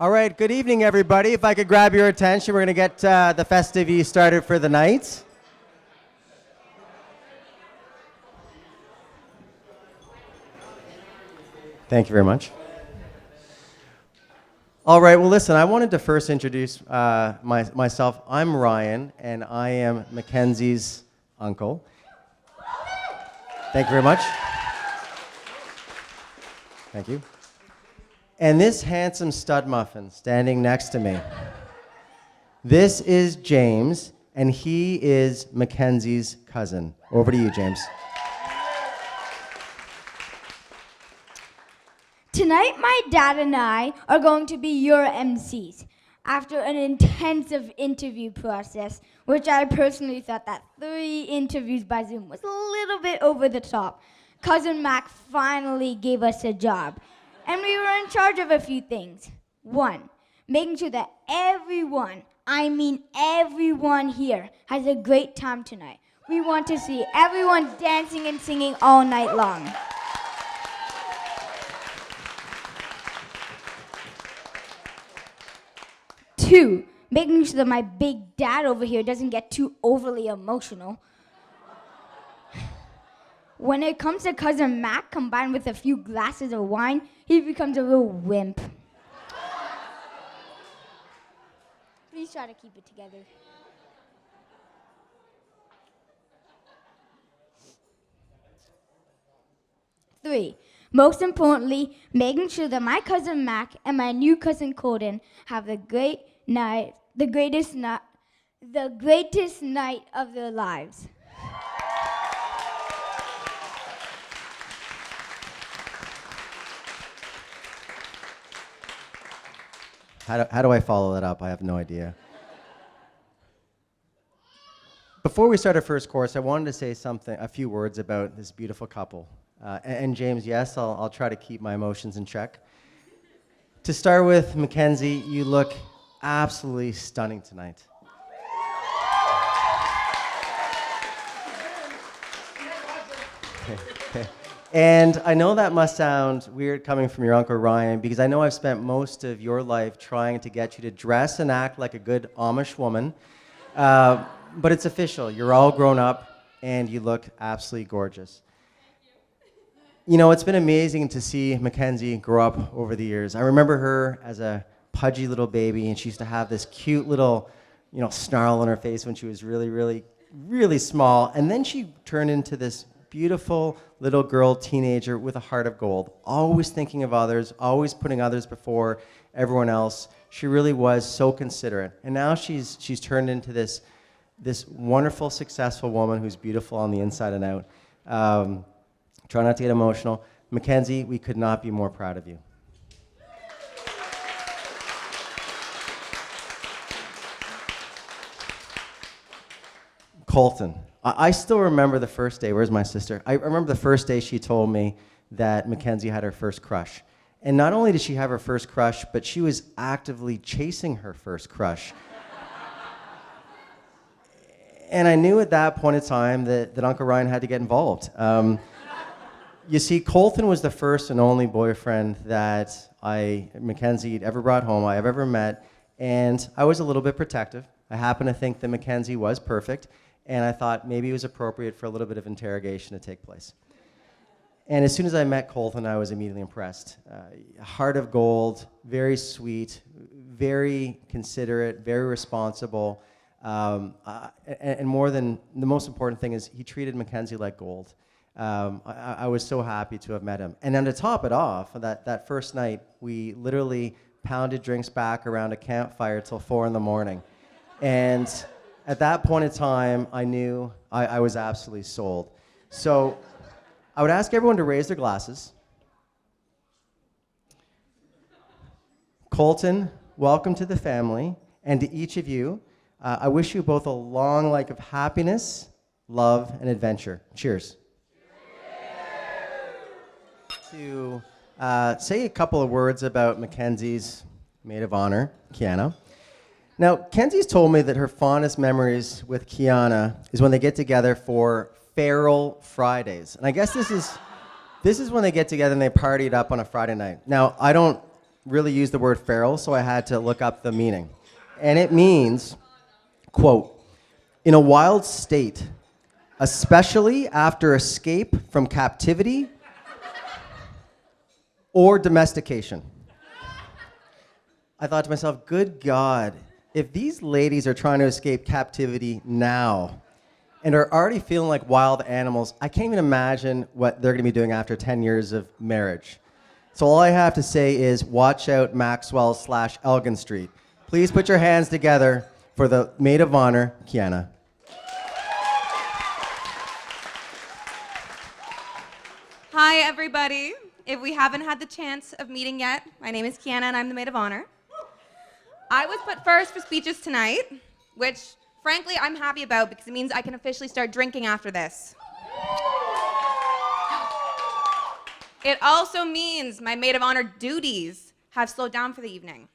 All right, good evening, everybody. If I could grab your attention, we're going to get the festivities started for the night. Thank you very much. All right, well, listen, I wanted to first introduce myself. I'm Ryan, and I am Mackenzie's uncle. Thank you very much. Thank you. And this handsome stud muffin standing next to me, this is James, and he is Mackenzie's cousin. Over to you, James. Tonight, my dad and I are going to be your MCs. After an intensive interview process, which I personally thought that 3 interviews by Zoom was a little bit over the top, Cousin Mac finally gave us a job. And we were in charge of a few things. 1, making sure that everyone, I mean everyone here, has a great time tonight. We want to see everyone dancing and singing all night long. 2, making sure that my big dad over here doesn't get too overly emotional. When it comes to Cousin Mac combined with a few glasses of wine, he becomes a real wimp. Please try to keep it together. 3, most importantly, making sure that my cousin Mac and my new cousin Colten have the greatest night of their lives. How do I follow that up? I have no idea. Before we start our first course, I wanted to say a few words about this beautiful couple. And James, yes, I'll try to keep my emotions in check. To start with, Mackenzie, you look absolutely stunning tonight. Okay. And I know that must sound weird coming from your Uncle Ryan, because I know I've spent most of your life trying to get you to dress and act like a good Amish woman. But it's official. You're all grown up, and you look absolutely gorgeous. You know, it's been amazing to see Mackenzie grow up over the years. I remember her as a pudgy little baby, and she used to have this cute little, snarl on her face when she was really, really, really small. And then she turned into this beautiful little girl teenager with a heart of gold, always thinking of others, always putting others before everyone else. She really was so considerate. And now she's turned into this wonderful, successful woman who's beautiful on the inside and out. Try not to get emotional. Mackenzie, we could not be more proud of you. Colten. I still remember the first day. Where's my sister? I remember the first day she told me that Mackenzie had her first crush. And not only did she have her first crush, but she was actively chasing her first crush. And I knew at that point in time that Uncle Ryan had to get involved. You see, Colten was the first and only boyfriend that Mackenzie ever brought home, I have ever met, and I was a little bit protective. I happen to think that Mackenzie was perfect, and I thought maybe it was appropriate for a little bit of interrogation to take place. And as soon as I met Colten, I was immediately impressed. Heart of gold, very sweet, very considerate, very responsible, and the most important thing is he treated Mackenzie like gold. I was so happy to have met him. And then to top it off, that first night, we literally pounded drinks back around a campfire till 4 a.m. And at that point in time, I knew I was absolutely sold. So I would ask everyone to raise their glasses. Colten, welcome to the family. And to each of you, I wish you both a long life of happiness, love, and adventure. Cheers. To say a couple of words about Mackenzie's maid of honor, Kiana. Now, Kenzie's told me that her fondest memories with Kiana is when they get together for Feral Fridays. And I guess this is when they get together and they party it up on a Friday night. Now, I don't really use the word feral, so I had to look up the meaning. And it means, quote, in a wild state, especially after escape from captivity or domestication. I thought to myself, good God, if these ladies are trying to escape captivity now and are already feeling like wild animals, I can't even imagine what they're going to be doing after 10 years of marriage. So all I have to say is watch out Maxwell/Elgin Street. Please put your hands together for the maid of honor, Kiana. Hi, everybody. If we haven't had the chance of meeting yet, my name is Kiana and I'm the maid of honor. I was put first for speeches tonight, which, frankly, I'm happy about because it means I can officially start drinking after this. It also means my maid of honor duties have slowed down for the evening.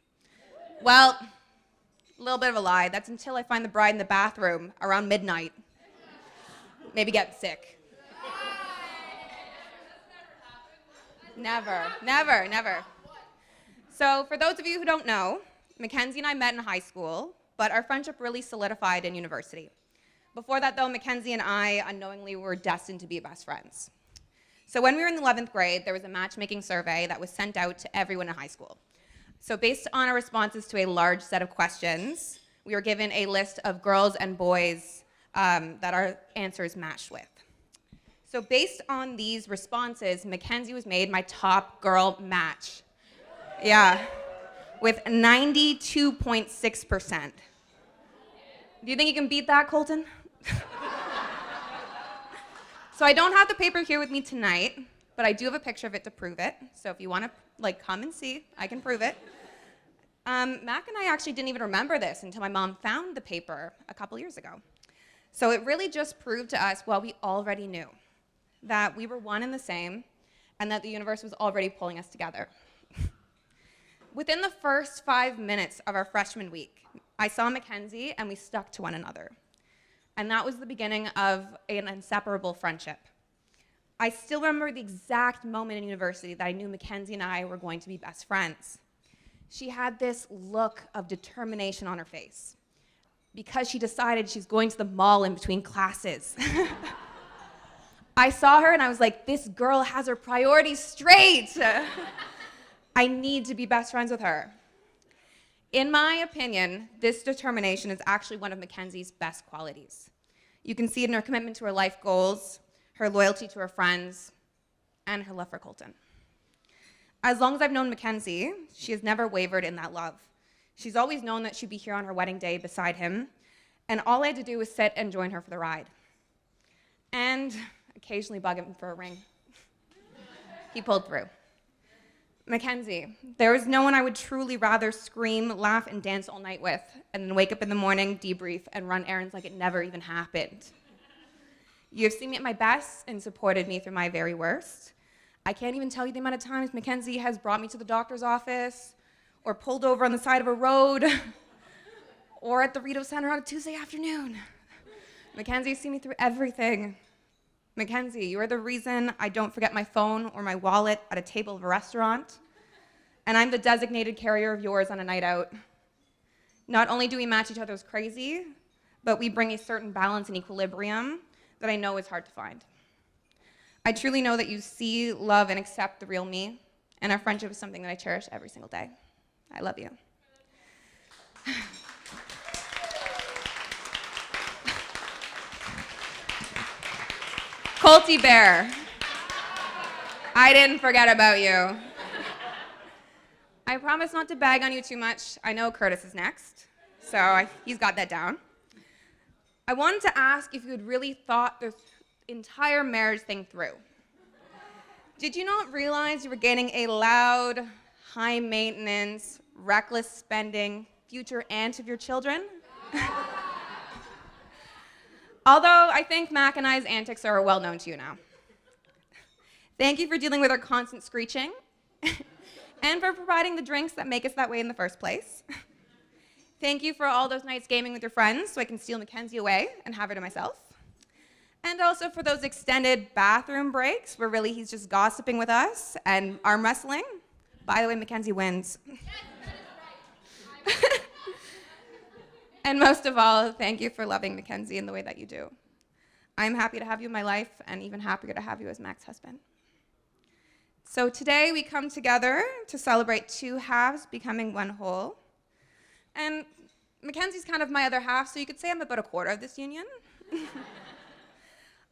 Well, a little bit of a lie. That's until I find the bride in the bathroom around midnight. Maybe get sick. Never. So for those of you who don't know, Mackenzie and I met in high school, but our friendship really solidified in university. Before that, though, Mackenzie and I unknowingly were destined to be best friends. So when we were in the 11th grade, there was a matchmaking survey that was sent out to everyone in high school. So based on our responses to a large set of questions, we were given a list of girls and boys that our answers matched with. So based on these responses, Mackenzie was made my top girl match. Yeah, with 92.6%. Do you think you can beat that, Colten? So I don't have the paper here with me tonight, but I do have a picture of it to prove it. So if you want to come and see, I can prove it. Mac and I actually didn't even remember this until my mom found the paper a couple years ago. So it really just proved to us what we already knew, that we were one and the same, and that the universe was already pulling us together. Within the first 5 minutes of our freshman week, I saw Mackenzie and we stuck to one another. And that was the beginning of an inseparable friendship. I still remember the exact moment in university that I knew Mackenzie and I were going to be best friends. She had this look of determination on her face because she decided she's going to the mall in between classes. I saw her and I was like, this girl has her priorities straight. I need to be best friends with her. In my opinion, this determination is actually one of Mackenzie's best qualities. You can see it in her commitment to her life goals, her loyalty to her friends, and her love for Colten. As long as I've known Mackenzie, she has never wavered in that love. She's always known that she'd be here on her wedding day beside him, and all I had to do was sit and join her for the ride. And occasionally bug him for a ring. He pulled through. Mackenzie, there is no one I would truly rather scream, laugh, and dance all night with, and then wake up in the morning, debrief, and run errands like it never even happened. You have seen me at my best and supported me through my very worst. I can't even tell you the amount of times Mackenzie has brought me to the doctor's office, or pulled over on the side of a road, or at the Rito Center on a Tuesday afternoon. Mackenzie has seen me through everything. Mackenzie, you are the reason I don't forget my phone or my wallet at a table of a restaurant, and I'm the designated carrier of yours on a night out. Not only do we match each other's crazy, but we bring a certain balance and equilibrium that I know is hard to find. I truly know that you see, love, and accept the real me, and our friendship is something that I cherish every single day. I love you. Colty Bear, I didn't forget about you. I promise not to bag on you too much. I know Curtis is next, so he's got that down. I wanted to ask if you had really thought this entire marriage thing through. Did you not realize you were getting a loud, high maintenance, reckless spending future aunt of your children? Although I think Mac and I's antics are well known to you now. Thank you for dealing with our constant screeching and for providing the drinks that make us that way in the first place. Thank you for all those nights gaming with your friends so I can steal Mackenzie away and have her to myself. And also for those extended bathroom breaks where really he's just gossiping with us and arm wrestling. By the way, Mackenzie wins. And most of all, thank you for loving Mackenzie in the way that you do. I'm happy to have you in my life and even happier to have you as Mac's husband. So today we come together to celebrate two halves becoming one whole. And Mackenzie's kind of my other half, so you could say I'm about a quarter of this union.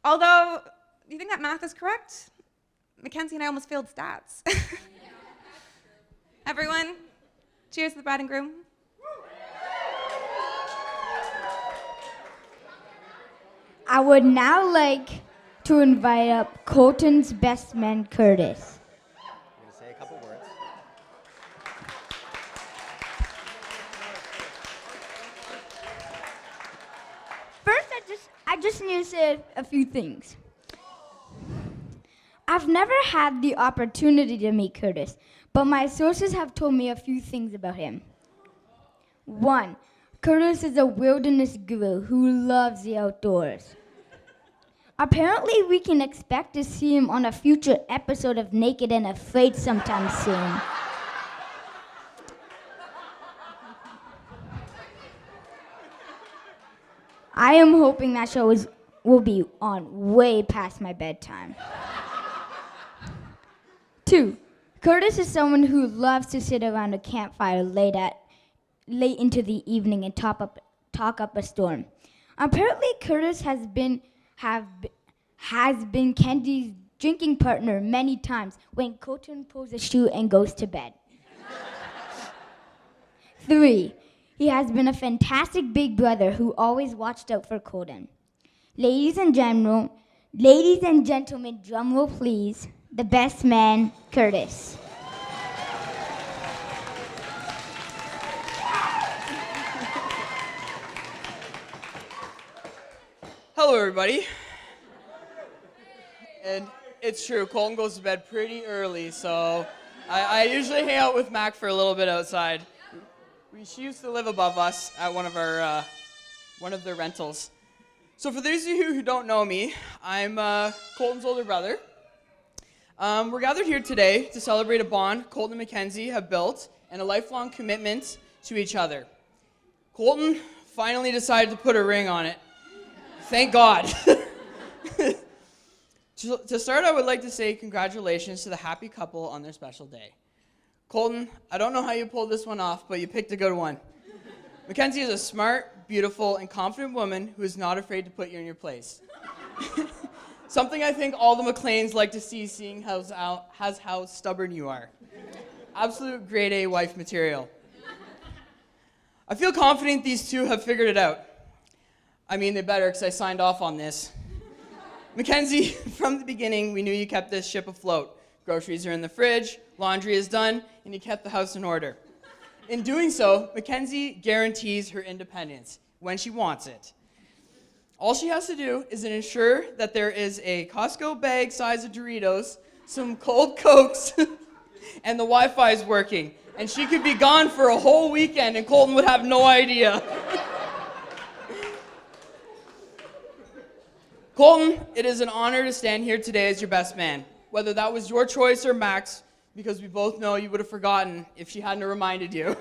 Although, do you think that math is correct? Mackenzie and I almost failed stats. Everyone, cheers to the bride and groom. I would now like to invite up Colten's best man, Curtis. I'm going to say a couple words. First, I just need to say a few things. I've never had the opportunity to meet Curtis, but my sources have told me a few things about him. 1. Curtis is a wilderness guru who loves the outdoors. Apparently, we can expect to see him on a future episode of Naked and Afraid sometime soon. I am hoping that show will be on way past my bedtime. 2. Curtis is someone who loves to sit around a campfire late into the evening and talk up a storm. Apparently, Curtis has been Candy's drinking partner many times when Colten pulls a shoe and goes to bed. 3. He has been a fantastic big brother who always watched out for Colten. Ladies and gentlemen, drum roll please, the best man, Curtis. Hello, everybody. And it's true, Colten goes to bed pretty early, so I usually hang out with Mac for a little bit outside. She used to live above us at one of their rentals. So for those of you who don't know me, I'm Colten's older brother. We're gathered here today to celebrate a bond Colten and Mackenzie have built and a lifelong commitment to each other. Colten finally decided to put a ring on it. Thank God. To start, I would like to say congratulations to the happy couple on their special day. Colten, I don't know how you pulled this one off, but you picked a good one. Mackenzie is a smart, beautiful, and confident woman who is not afraid to put you in your place. Something I think all the McLeans like to see, seeing how stubborn you are. Absolute grade A wife material. I feel confident these two have figured it out. I mean, they better, because I signed off on this. Mackenzie, from the beginning, we knew you kept this ship afloat. Groceries are in the fridge, laundry is done, and you kept the house in order. In doing so, Mackenzie guarantees her independence when she wants it. All she has to do is ensure that there is a Costco bag size of Doritos, some cold Cokes, and the Wi-Fi is working. And she could be gone for a whole weekend and Colten would have no idea. Colten, it is an honor to stand here today as your best man. Whether that was your choice or Mac's, because we both know you would have forgotten if she hadn't reminded you.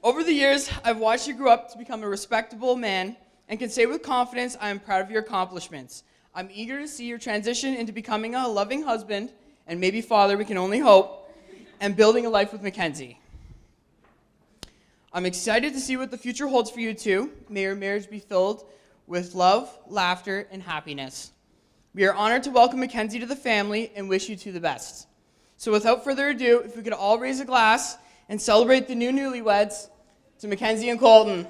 Over the years, I've watched you grow up to become a respectable man and can say with confidence I am proud of your accomplishments. I'm eager to see your transition into becoming a loving husband, and maybe father, we can only hope, and building a life with Mackenzie. I'm excited to see what the future holds for you two. May your marriage be filled with love, laughter, and happiness. We are honored to welcome Mackenzie to the family and wish you two the best. So without further ado, if we could all raise a glass and celebrate the new newlyweds to Mackenzie and Colten.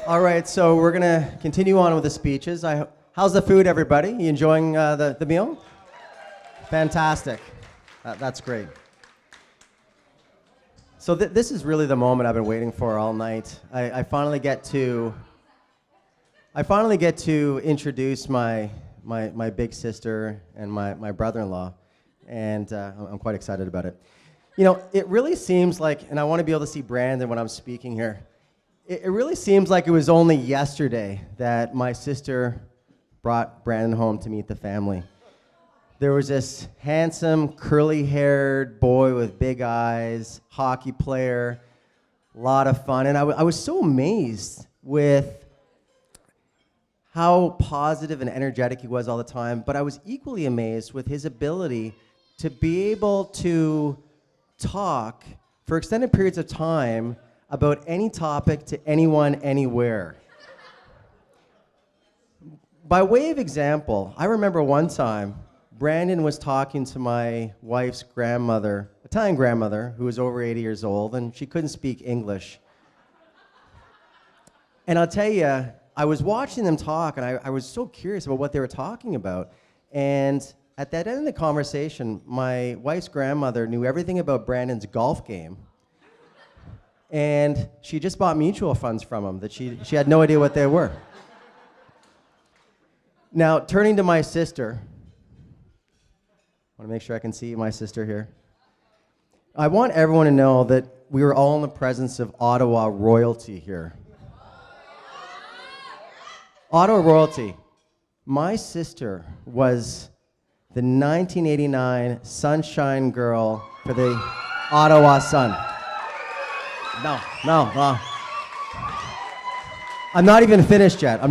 All right, so we're going to continue on with the speeches. How's the food, everybody? You enjoying the meal? Fantastic. That's great. So this is really the moment I've been waiting for all night. I finally get to introduce my big sister and my brother-in-law, and I'm quite excited about it. You know, it really seems like, and I want to be able to see Brandon when I'm speaking here, it really seems like it was only yesterday that my sister brought Brandon home to meet the family. There was this handsome, curly-haired boy with big eyes, hockey player, a lot of fun. And I was so amazed with how positive and energetic he was all the time, but I was equally amazed with his ability to be able to talk for extended periods of time about any topic to anyone, anywhere. By way of example, I remember one time, Brandon was talking to my wife's grandmother, Italian grandmother, who was over 80 years old, and she couldn't speak English. And I'll tell you, I was watching them talk, and I was so curious about what they were talking about. And at that end of the conversation, my wife's grandmother knew everything about Brandon's golf game. And she just bought mutual funds from him that she had no idea what they were. Now, turning to my sister, I want to make sure I can see my sister here. I want everyone to know that we were all in the presence of Ottawa royalty here. Ottawa royalty. My sister was the 1989 Sunshine Girl for the Ottawa Sun. No. I'm not even finished yet.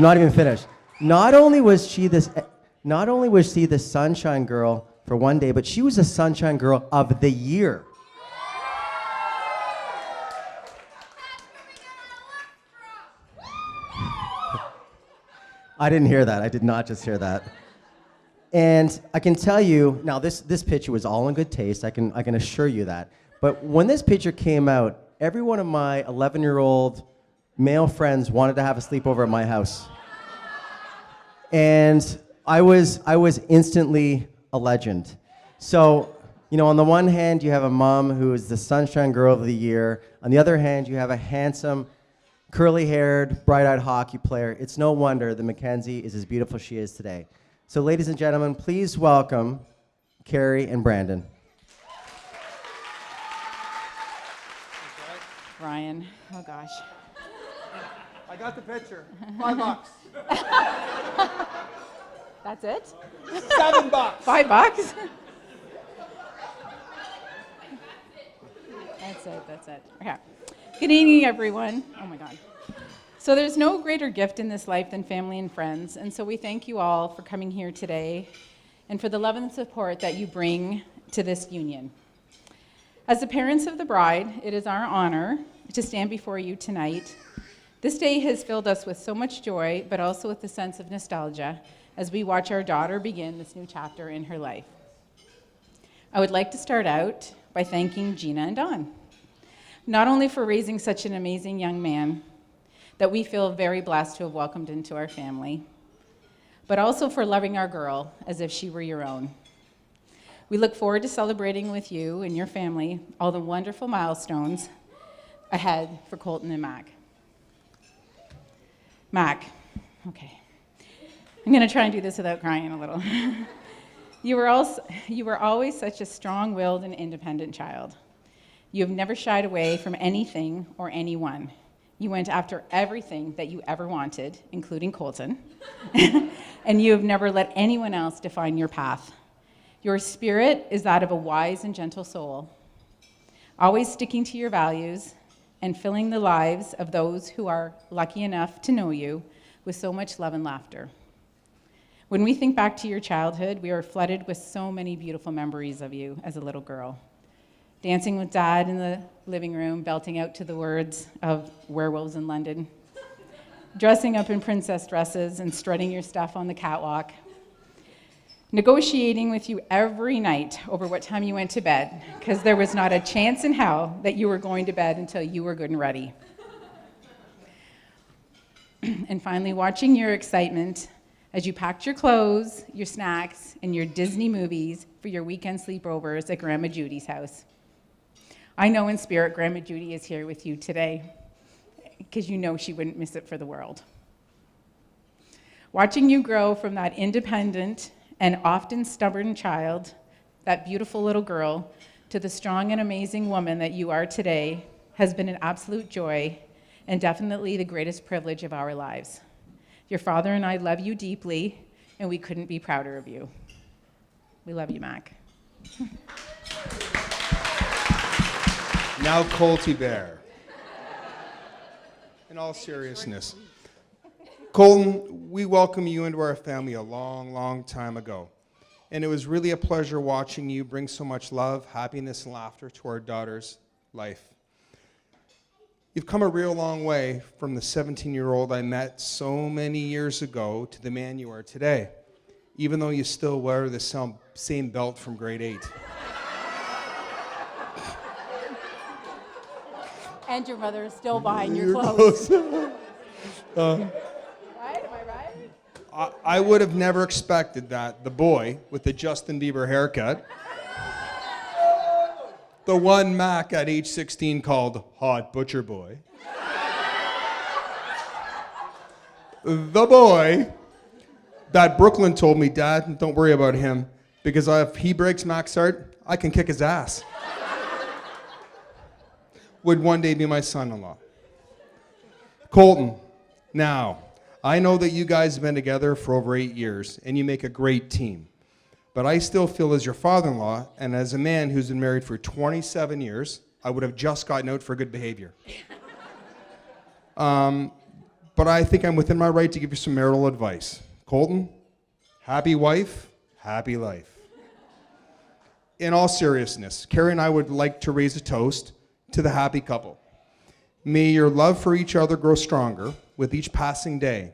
Not only was she the Sunshine Girl for one day, but she was the Sunshine Girl of the year. I didn't hear that. I did not just hear that. And I can tell you, now this picture was all in good taste, I can assure you that. But when this picture came out, every one of my 11-year-old male friends wanted to have a sleepover at my house. And I was instantly a legend. So, on the one hand, you have a mom who is the Sunshine Girl of the Year. On the other hand, you have a handsome, curly-haired, bright-eyed hockey player. It's no wonder that Mackenzie is as beautiful as she is today. So, ladies and gentlemen, please welcome Carrie and Brandon. Ryan, oh gosh. I got the picture. $5. That's it? $7. $5? That's it. Okay. Good evening, everyone. Oh my God. So there's no greater gift in this life than family and friends, and so we thank you all for coming here today and for the love and support that you bring to this union. As the parents of the bride, it is our honor to stand before you tonight. This day has filled us with so much joy, but also with a sense of nostalgia as we watch our daughter begin this new chapter in her life. I would like to start out by thanking Gina and Don, not only for raising such an amazing young man that we feel very blessed to have welcomed into our family, but also for loving our girl as if she were your own. We look forward to celebrating with you and your family all the wonderful milestones ahead for Colten and Mac. Mac, okay. I'm going to try and do this without crying a little. You were always such a strong-willed and independent child. You have never shied away from anything or anyone. You went after everything that you ever wanted, including Colten, and you have never let anyone else define your path. Your spirit is that of a wise and gentle soul, always sticking to your values and filling the lives of those who are lucky enough to know you with so much love and laughter. When we think back to your childhood, we are flooded with so many beautiful memories of you as a little girl. Dancing with Dad in the living room, belting out to the words of Werewolves in London. Dressing up in princess dresses and strutting your stuff on the catwalk. Negotiating with you every night over what time you went to bed, because there was not a chance in hell that you were going to bed until you were good and ready. And finally, watching your excitement as you packed your clothes, your snacks, and your Disney movies for your weekend sleepovers at Grandma Judy's house. I know in spirit Grandma Judy is here with you today, because you know she wouldn't miss it for the world. Watching you grow from that independent and often stubborn child, that beautiful little girl, to the strong and amazing woman that you are today has been an absolute joy and definitely the greatest privilege of our lives. Your father and I love you deeply, and we couldn't be prouder of you. We love you, Mac. Now, Colty Bear. In all seriousness, Colton, we welcomed you into our family a long, long time ago. And it was really a pleasure watching you bring so much love, happiness, and laughter to our daughter's life. You've come a real long way from the 17-year-old I met so many years ago to the man you are today, even though you still wear the same belt from grade 8. And your mother is still buying your clothes. Right? Am I right? I would have never expected that the boy with the Justin Bieber haircut, the one Mac at age 16 called Hot Butcher Boy, the boy that Brooklyn told me, Dad, don't worry about him, because if he breaks Mac's heart, I can kick his ass, would one day be my son-in-law. Colton, now, I know that you guys have been together for over 8 years, and you make a great team. But I still feel as your father-in-law, and as a man who's been married for 27 years, I would have just gotten out for good behavior. But I think I'm within my right to give you some marital advice. Colton, happy wife, happy life. In all seriousness, Carrie and I would like to raise a toast to the happy couple. May your love for each other grow stronger with each passing day.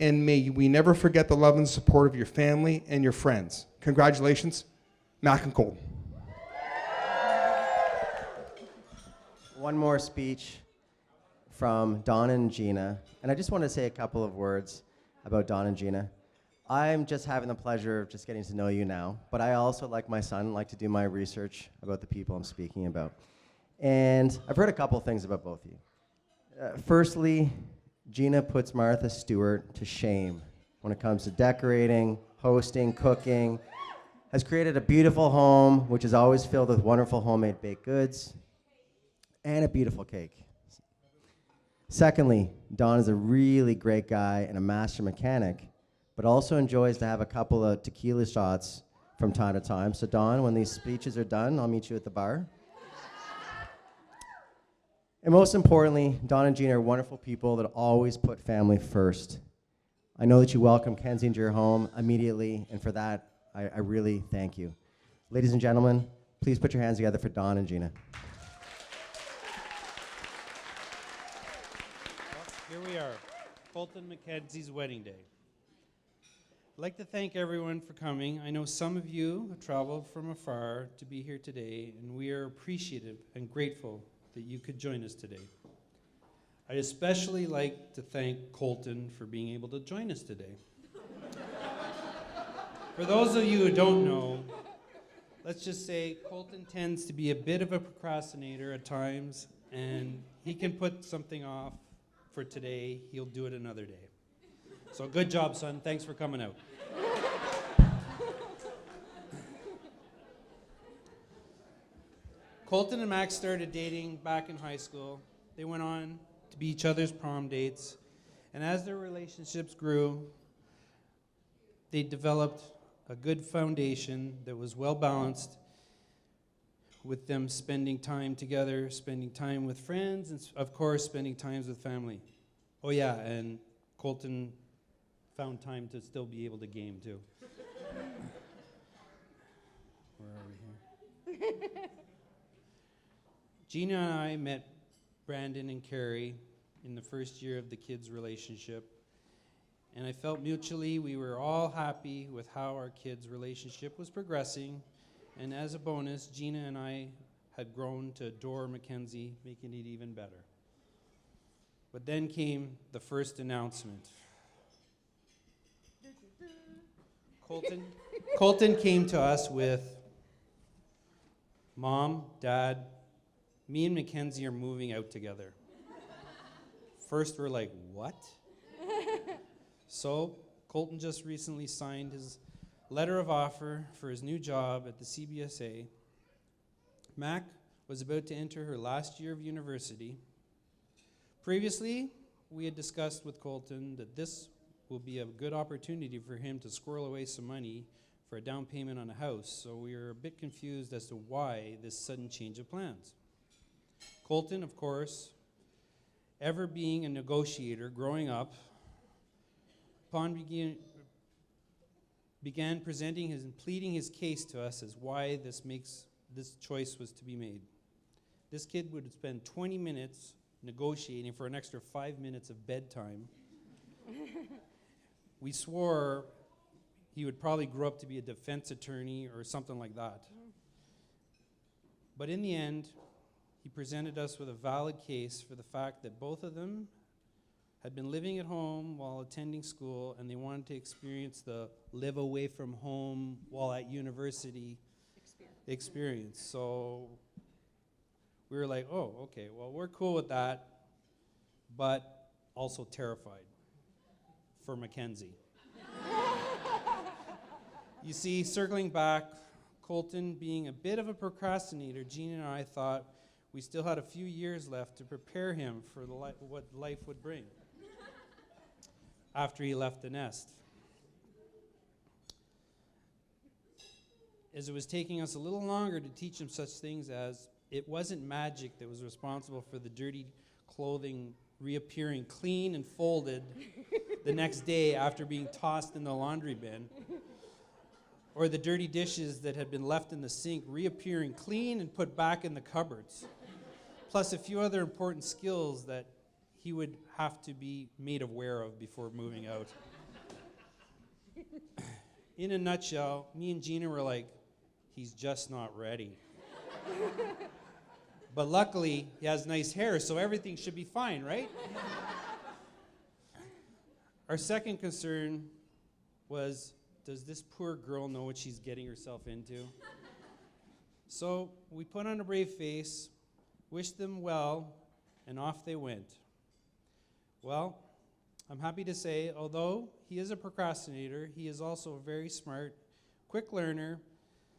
And may we never forget the love and support of your family and your friends. Congratulations, Mac and Colton. One more speech from Don and Gina. And I just want to say a couple of words about Don and Gina. I'm just having the pleasure of just getting to know you now, but I also, like my son, like to do my research about the people I'm speaking about. And I've heard a couple things about both of you. Firstly, Gina puts Martha Stewart to shame when it comes to decorating, hosting, cooking, has created a beautiful home, which is always filled with wonderful homemade baked goods, and a beautiful cake. Secondly, Don is a really great guy and a master mechanic, but also enjoys to have a couple of tequila shots from time to time. So Don, when these speeches are done, I'll meet you at the bar. And most importantly, Don and Gina are wonderful people that always put family first. I know that you welcome Kenzie into your home immediately, and for that, I really thank you. Ladies and gentlemen, please put your hands together for Don and Gina. Here we are, Colton Mackenzie's wedding day. I'd like to thank everyone for coming. I know some of you have traveled from afar to be here today, and we are appreciative and grateful that you could join us today. I'd especially like to thank Colton for being able to join us today. For those of you who don't know, let's just say Colton tends to be a bit of a procrastinator at times, and he can put something off for today. He'll do it another day. So good job, son. Thanks for coming out. Colton and Max started dating back in high school. They went on to be each other's prom dates. And as their relationships grew, they developed a good foundation that was well balanced, with them spending time together, spending time with friends, and of course, spending time with family. Oh yeah, and Colton found time to still be able to game too. Where are we here? Gina and I met Brandon and Carrie in the first year of the kids' relationship, and I felt mutually we were all happy with how our kids' relationship was progressing, and as a bonus, Gina and I had grown to adore Mackenzie, making it even better. But then came the first announcement. Colton came to us with, Mom, Dad, me and Mackenzie are moving out together. First, we're like, what? So, Colton just recently signed his letter of offer for his new job at the CBSA. Mac was about to enter her last year of university. Previously, we had discussed with Colton that this will be a good opportunity for him to squirrel away some money for a down payment on a house, so we are a bit confused as to why this sudden change of plans. Colten, of course, ever being a negotiator growing up, upon began presenting and pleading his case to us as why this choice was to be made. This kid would spend 20 minutes negotiating for an extra 5 minutes of bedtime. We swore he would probably grow up to be a defense attorney or something like that. But in the end, he presented us with a valid case for the fact that both of them had been living at home while attending school, and they wanted to experience the live away from home while at university experience. So we were like, oh, okay, well, we're cool with that, but also terrified for Mackenzie. You see, circling back, Colten being a bit of a procrastinator, Jean and I thought we still had a few years left to prepare him for what life would bring after he left the nest. As it was taking us a little longer to teach him such things as it wasn't magic that was responsible for the dirty clothing reappearing clean and folded the next day after being tossed in the laundry bin, or the dirty dishes that had been left in the sink reappearing clean and put back in the cupboards, plus a few other important skills that he would have to be made aware of before moving out. In a nutshell, me and Gina were like, he's just not ready. But luckily, he has nice hair, so everything should be fine, right? Our second concern was, does this poor girl know what she's getting herself into? So we put on a brave face, wished them well, and off they went. Well, I'm happy to say, although he is a procrastinator, he is also a very smart, quick learner.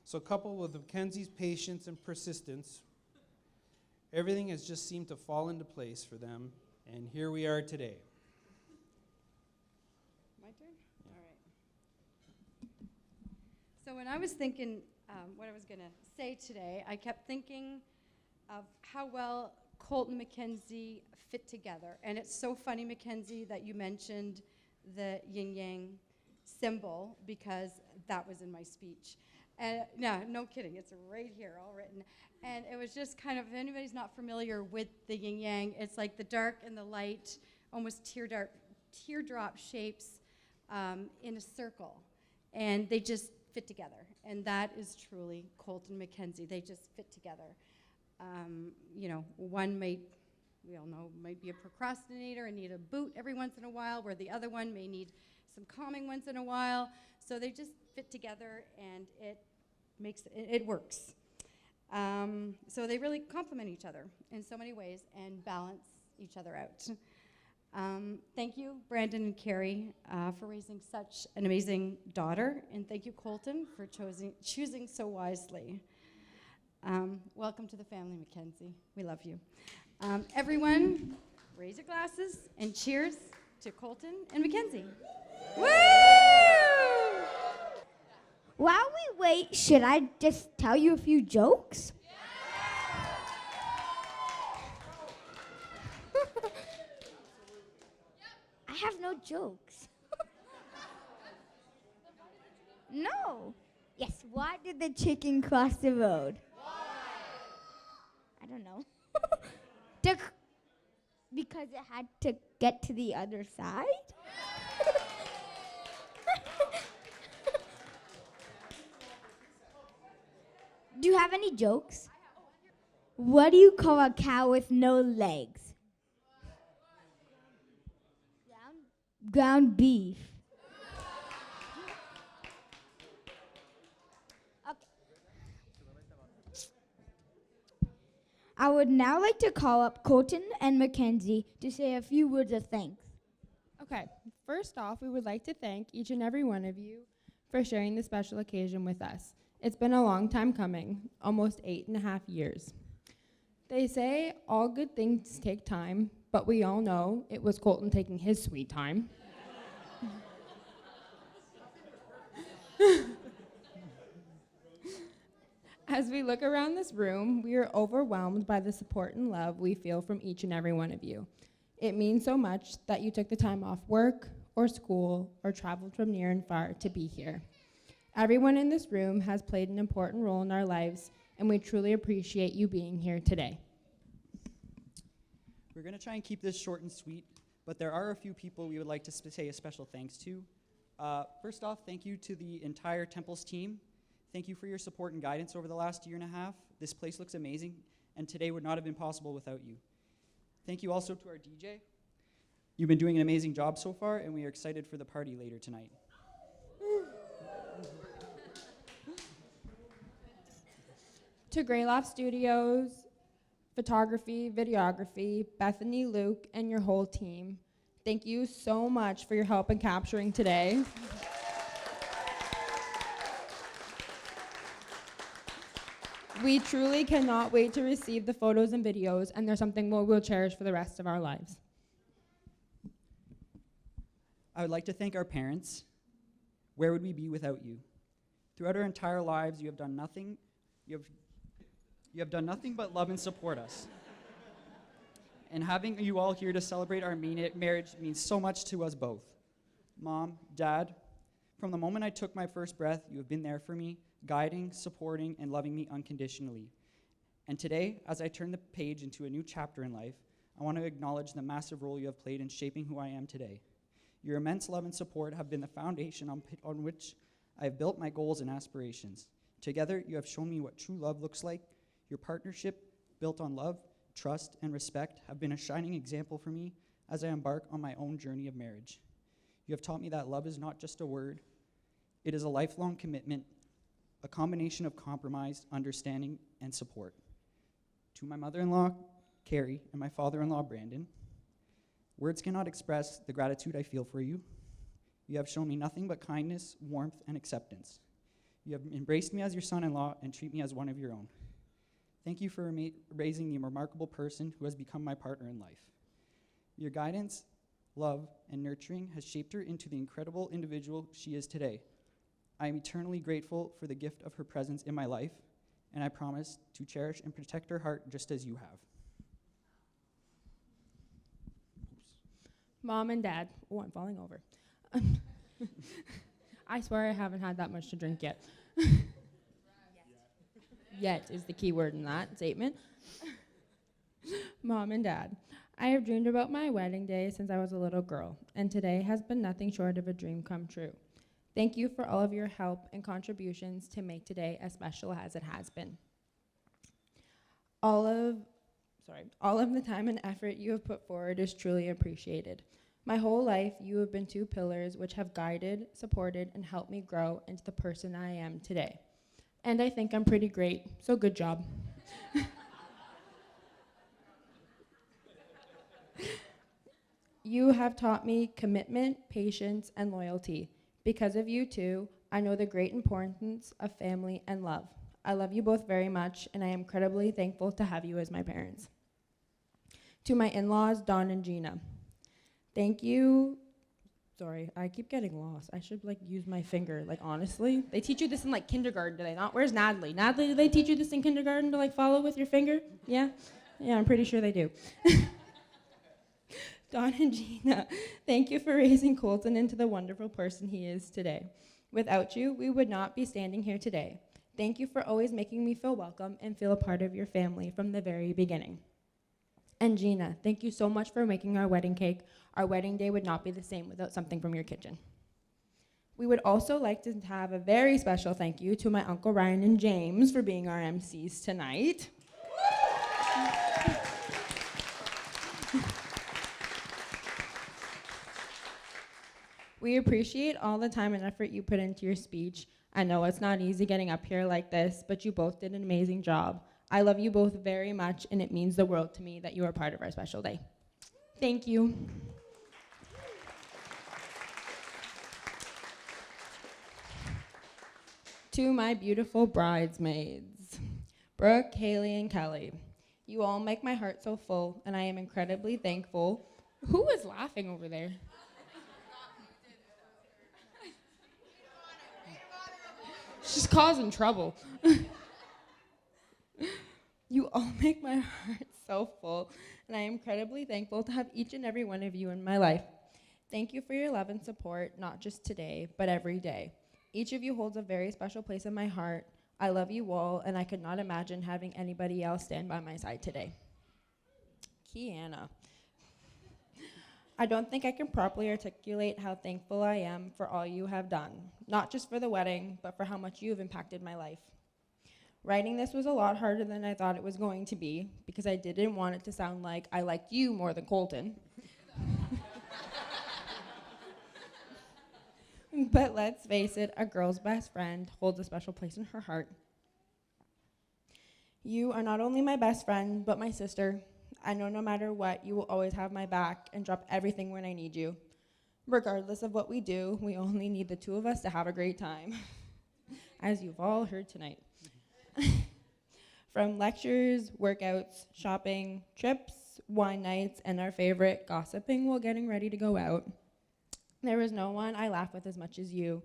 So coupled with Mackenzie's patience and persistence, everything has just seemed to fall into place for them, and here we are today. My turn? All right. So when I was thinking what I was going to say today, I kept thinking of how well Colten and Mackenzie fit together. And it's so funny, Mackenzie, that you mentioned the yin-yang symbol, because that was in my speech. No kidding, it's right here, all written. And it was just kind of, if anybody's not familiar with the yin-yang, it's like the dark and the light, almost teardrop shapes in a circle. And they just fit together. And that is truly Colten and Mackenzie. They just fit together. One might, we all know, might be a procrastinator and need a boot every once in a while, where the other one may need some calming once in a while. So they just fit together, and it works. So they really complement each other in so many ways and balance each other out. Thank you, Brandon and Carrie, for raising such an amazing daughter, and thank you, Colten, for choosing so wisely. Welcome to the family, Mackenzie. We love you. Everyone, raise your glasses and cheers to Colten and Mackenzie. Woo! While we wait, should I just tell you a few jokes? I have no jokes. No. Yes, why did the chicken cross the road? I don't know. Because it had to get to the other side? Do you have any jokes? What do you call a cow with no legs? Ground beef. Okay. I would now like to call up Colten and Mackenzie to say a few words of thanks. Okay, first off, we would like to thank each and every one of you for sharing this special occasion with us. It's been a long time coming, almost 8.5 years. They say all good things take time, but we all know it was Colten taking his sweet time. As we look around this room, we are overwhelmed by the support and love we feel from each and every one of you. It means so much that you took the time off work or school or traveled from near and far to be here. Everyone in this room has played an important role in our lives, and we truly appreciate you being here today. We're going to try and keep this short and sweet, but there are a few people we would like to say a special thanks to. First off, thank you to the entire Temples team. Thank you for your support and guidance over the last year and a half. This place looks amazing, and today would not have been possible without you. Thank you also to our DJ. You've been doing an amazing job so far, and we are excited for the party later tonight. To Greyloft Studios, photography, videography, Bethany, Luke, and your whole team, thank you so much for your help in capturing today. We truly cannot wait to receive the photos and videos, and they're something we'll cherish for the rest of our lives. I would like to thank our parents. Where would we be without you? Throughout our entire lives, you have done nothing but love and support us. And having you all here to celebrate our marriage means so much to us both. Mom, Dad, from the moment I took my first breath, you have been there for me, guiding, supporting, and loving me unconditionally. And today, as I turn the page into a new chapter in life, I want to acknowledge the massive role you have played in shaping who I am today. Your immense love and support have been the foundation on which I have built my goals and aspirations. Together, you have shown me what true love looks like. Your partnership, built on love, trust, and respect, have been a shining example for me as I embark on my own journey of marriage. You have taught me that love is not just a word, it is a lifelong commitment, a combination of compromise, understanding, and support. To my mother-in-law, Carrie, and my father-in-law, Brandon, words cannot express the gratitude I feel for you. You have shown me nothing but kindness, warmth, and acceptance. You have embraced me as your son-in-law and treat me as one of your own. Thank you for raising the remarkable person who has become my partner in life. Your guidance, love, and nurturing has shaped her into the incredible individual she is today. I am eternally grateful for the gift of her presence in my life, and I promise to cherish and protect her heart just as you have. Mom and Dad. Oh, I'm falling over. I swear I haven't had that much to drink yet. Yet is the key word in that statement. Mom and Dad, I have dreamed about my wedding day since I was a little girl, and today has been nothing short of a dream come true. Thank you for all of your help and contributions to make today as special as it has been. All of the time and effort you have put forward is truly appreciated. My whole life, you have been two pillars which have guided, supported, and helped me grow into the person I am today. And I think I'm pretty great, so good job. You have taught me commitment, patience, and loyalty. Because of you two, I know the great importance of family and love. I love you both very much, and I am incredibly thankful to have you as my parents. To my in-laws, Don and Gina, thank you. Sorry, I keep getting lost. I should use my finger, honestly. They teach you this in kindergarten, do they not? Where's Natalie? Natalie, do they teach you this in kindergarten to follow with your finger? Yeah? Yeah, I'm pretty sure they do. Don and Gina, thank you for raising Colten into the wonderful person he is today. Without you, we would not be standing here today. Thank you for always making me feel welcome and feel a part of your family from the very beginning. And Gina, thank you so much for making our wedding cake. Our wedding day would not be the same without something from your kitchen. We would also like to have a very special thank you to my Uncle Ryan and James for being our MCs tonight. We appreciate all the time and effort you put into your speech. I know it's not easy getting up here like this, but you both did an amazing job. I love you both very much, and it means the world to me that you are part of our special day. Thank you. To my beautiful bridesmaids, Brooke, Haley, and Kelly, you all make my heart so full, and I am incredibly thankful. Who is laughing over there? just causing trouble. You all make my heart so full, and I am incredibly thankful to have each and every one of you in my life. Thank you for your love and support, not just today, but every day. Each of you holds a very special place in my heart. I love you all, and I could not imagine having anybody else stand by my side today. Kiana. I don't think I can properly articulate how thankful I am for all you have done, not just for the wedding, but for how much you have impacted my life. Writing this was a lot harder than I thought it was going to be, because I didn't want it to sound like I liked you more than Colten. But let's face it, a girl's best friend holds a special place in her heart. You are not only my best friend, but my sister. I know no matter what, you will always have my back and drop everything when I need you. Regardless of what we do, we only need the two of us to have a great time, as you've all heard tonight. From lectures, workouts, shopping, trips, wine nights, and our favorite, gossiping while getting ready to go out. There is no one I laugh with as much as you.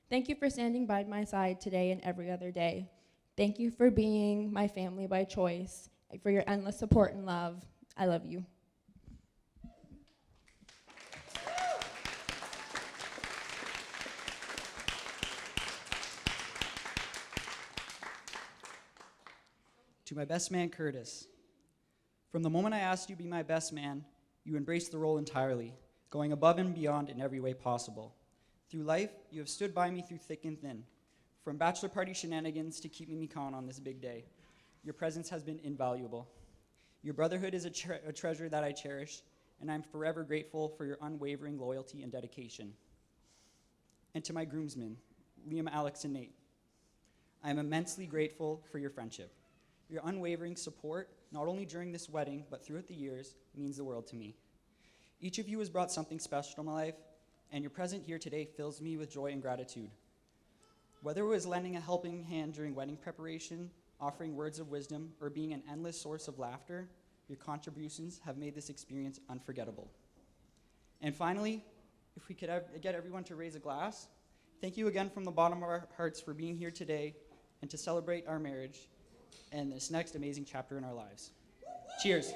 Thank you for standing by my side today and every other day. Thank you for being my family by choice, for your endless support and love. I love you. To my best man, Curtis. From the moment I asked you to be my best man, you embraced the role entirely, going above and beyond in every way possible. Through life, you have stood by me through thick and thin, from bachelor party shenanigans to keeping me calm on this big day. Your presence has been invaluable. Your brotherhood is a treasure that I cherish, and I'm forever grateful for your unwavering loyalty and dedication. And to my groomsmen, Liam, Alex, and Nate, I am immensely grateful for your friendship. Your unwavering support, not only during this wedding, but throughout the years, means the world to me. Each of you has brought something special to my life, and your presence here today fills me with joy and gratitude. Whether it was lending a helping hand during wedding preparation, offering words of wisdom, or being an endless source of laughter, your contributions have made this experience unforgettable. And finally, if we could get everyone to raise a glass, thank you again from the bottom of our hearts for being here today and to celebrate our marriage and this next amazing chapter in our lives. Cheers.